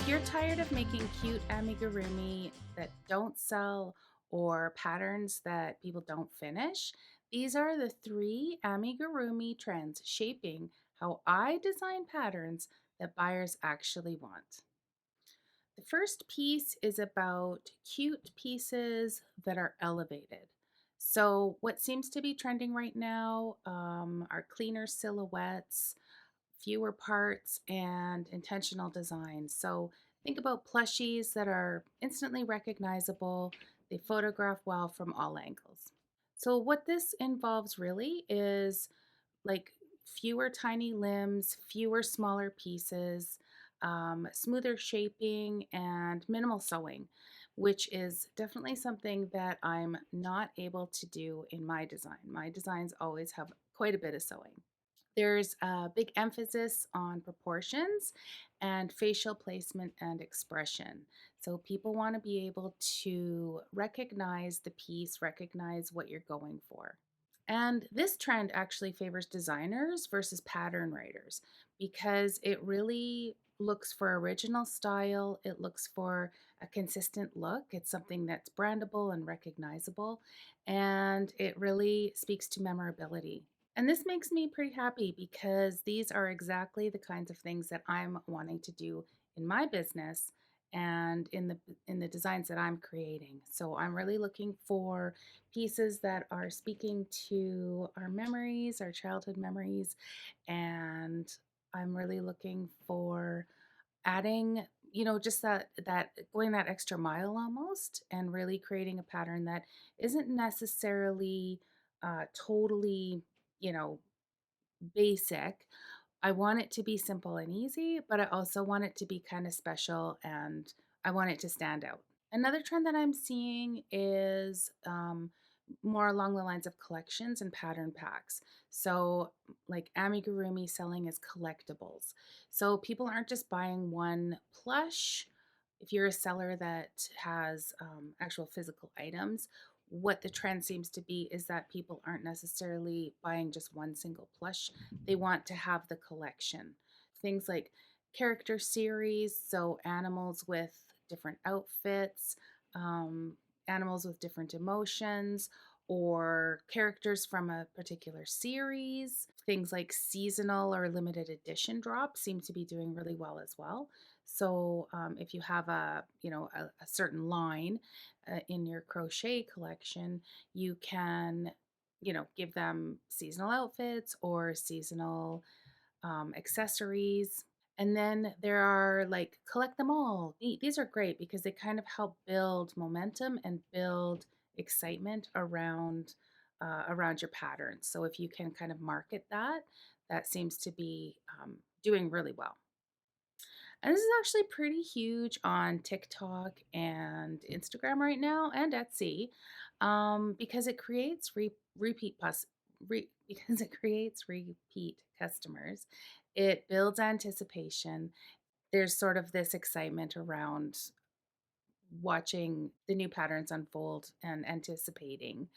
If you're tired of making cute amigurumi that don't sell or patterns that people don't finish, these are the three amigurumi trends shaping how I design patterns that buyers actually want. The first piece is about cute pieces that are elevated. So, what seems to be trending right now are cleaner silhouettes, fewer parts, and intentional design. So think about plushies that are instantly recognizable. They photograph well from all angles. So what this involves really is like fewer tiny limbs, fewer smaller pieces, smoother shaping, and minimal sewing, which is definitely something that I'm not able to do in my design. My designs always have quite a bit of sewing. There's a big emphasis on proportions and facial placement and expression. So people want to be able to recognize the piece, recognize what you're going for. And this trend actually favors designers versus pattern writers because it really looks for original style. It looks for a consistent look. It's something that's brandable and recognizable. And it really speaks to memorability. And this makes me pretty happy because these are exactly the kinds of things that I'm wanting to do in my business and in the designs that I'm creating. So I'm really looking for pieces that are speaking to our memories, our childhood memories, and I'm really looking for adding, just that going that extra mile almost and really creating a pattern that isn't necessarily totally, you know, basic. I want it to be simple and easy, but I also want it to be kind of special and I want it to stand out. Another trend that I'm seeing is more along the lines of collections and pattern packs. So, like amigurumi selling as collectibles. So, people aren't just buying one plush. If you're a seller that has actual physical items, what the trend seems to be is that people aren't necessarily buying just one single plush. They want to have the collection. Things like character series, so animals with different outfits, um, animals with different emotions, or characters from a particular series. Things like seasonal or limited edition drops seem to be doing really well as well. So if you have a certain line in your crochet collection, you can give them seasonal outfits or seasonal accessories. And then there are like collect them all. These are great because they kind of help build momentum and build excitement around your patterns. So if you can kind of market that, that seems to be doing really well. And this is actually pretty huge on TikTok and Instagram right now and Etsy because it creates because it creates repeat customers. It builds anticipation. There's sort of this excitement around watching the new patterns unfold and anticipating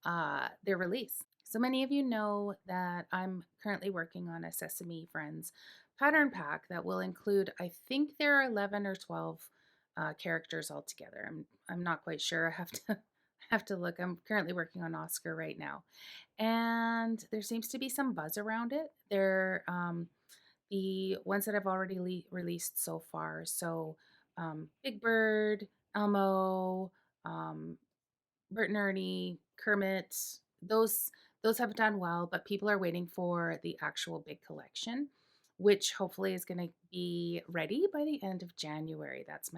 their release. So many of you know that I'm currently working on a Sesame Friends pattern pack that will include, I think there are 11 or 12 characters altogether. I'm not quite sure. I have to have to look. I'm currently working on Oscar right now, and there seems to be some buzz around it. They're the ones that I've already released so far. So Big Bird, Elmo, um, Bert and Ernie, Kermit, those those have done well, but people are waiting for the actual big collection, which hopefully is going to be ready by the end of January. That's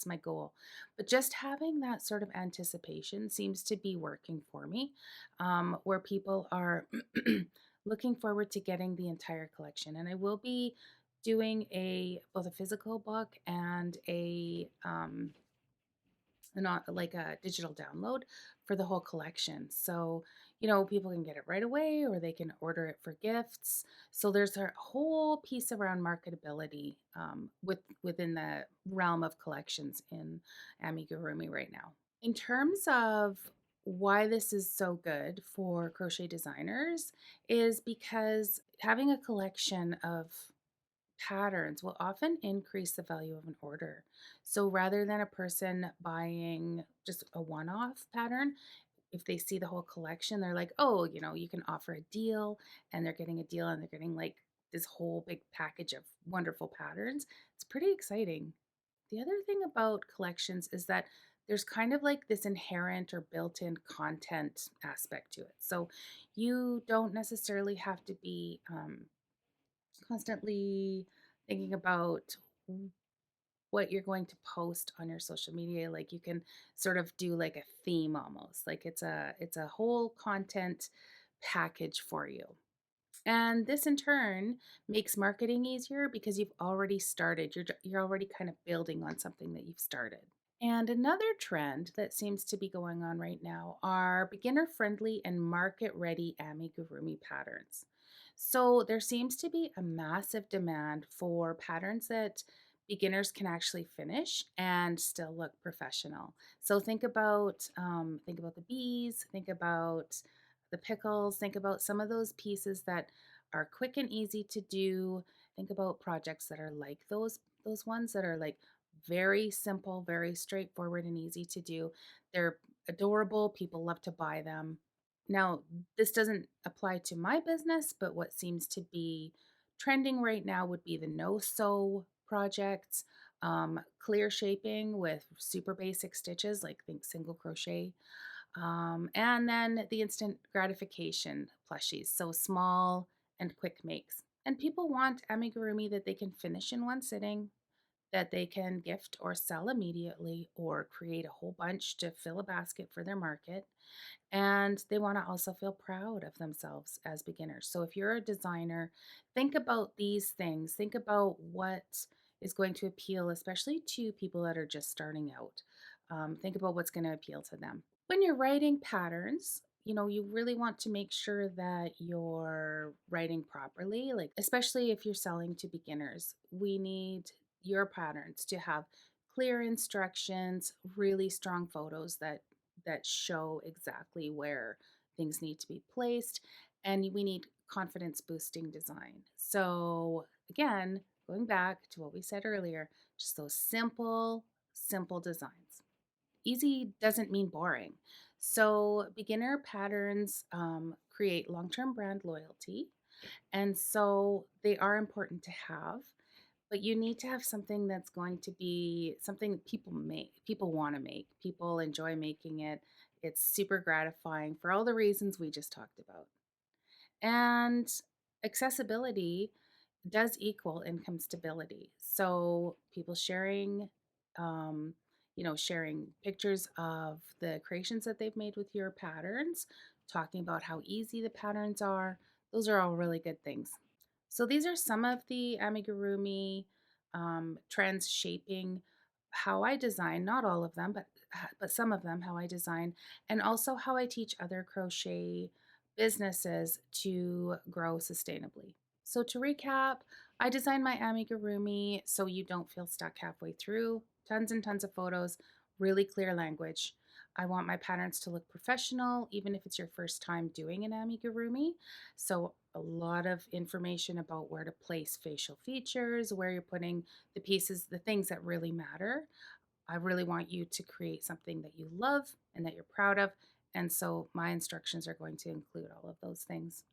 my goal. But just having that sort of anticipation seems to be working for me, where people are looking forward to getting the entire collection. And I will be doing a both a physical book and a not like a digital download for the whole collection. So, people can get it right away or they can order it for gifts. So there's a whole piece around marketability within the realm of collections in Amigurumi right now. In terms of why this is so good for crochet designers is because having a collection of patterns will often increase the value of an order. So rather than a person buying just a one off pattern, if they see the whole collection, they're like, oh, you can offer a deal, and they're getting a deal and they're getting like this whole big package of wonderful patterns. It's pretty exciting. The other thing about collections is that there's kind of like this inherent or built in content aspect to it. So you don't necessarily have to be constantly thinking about what you're going to post on your social media. Like you can sort of do like a theme almost, like it's a whole content package for you. And this in turn makes marketing easier because you've already started. You're already kind of building on something that you've started. And another trend that seems to be going on right now are beginner friendly and market ready amigurumi patterns. So there seems to be a massive demand for patterns that beginners can actually finish and still look professional. So think about the bees, think about the pickles, think about some of those pieces that are quick and easy to do. Think about projects that are like those ones that are like very simple, very straightforward and easy to do. They're adorable. People love to buy them. Now, this doesn't apply to my business, but what seems to be trending right now would be the no sew projects, clear shaping with super basic stitches, like think single crochet, and then the instant gratification plushies, so small and quick makes. And people want amigurumi that they can finish in one sitting, that they can gift or sell immediately, or create a whole bunch to fill a basket for their market. And they want to also feel proud of themselves as beginners. So if you're a designer, think about these things. Think about what is going to appeal, especially to people that are just starting out. Think about what's going to appeal to them. When you're writing patterns, you really want to make sure that you're writing properly, like especially if you're selling to beginners. We need your patterns to have clear instructions, really strong photos that show exactly where things need to be placed, and we need confidence boosting design. So, again, going back to what we said earlier, just those simple designs. Easy doesn't mean boring. So, beginner patterns create long term brand loyalty. And so, they are important to have, but you need to have something that's going to be something that people make, people want to make, people enjoy making it. It's super gratifying for all the reasons we just talked about. And accessibility does equal income stability. So people um, sharing pictures of the creations that they've made with your patterns, talking about how easy the patterns are. Those are all really good things. So these are some of the amigurumi trends shaping how I design. Not all of them, but some of them how I design, and also how I teach other crochet businesses to grow sustainably. So to recap, I design my amigurumi so you don't feel stuck halfway through. Tons and tons of photos, really clear language. I want my patterns to look professional, even if it's your first time doing an amigurumi. So, a lot of information about where to place facial features, where you're putting the pieces, the things that really matter. I really want you to create something that you love and that you're proud of. And so, my instructions are going to include all of those things.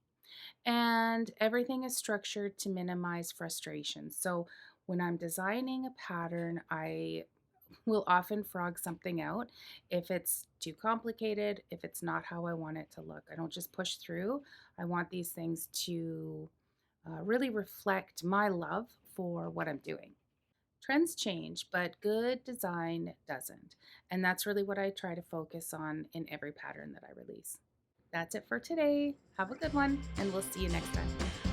And everything is structured to minimize frustration. So, when I'm designing a pattern, I will often frog something out if it's too complicated, if it's not how I want it to look. I don't just push through. I want these things to really reflect my love for what I'm doing. Trends change, but good design doesn't. And that's really what I try to focus on in every pattern that I release. That's it for today. Have a good one, and we'll see you next time.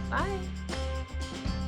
Bye.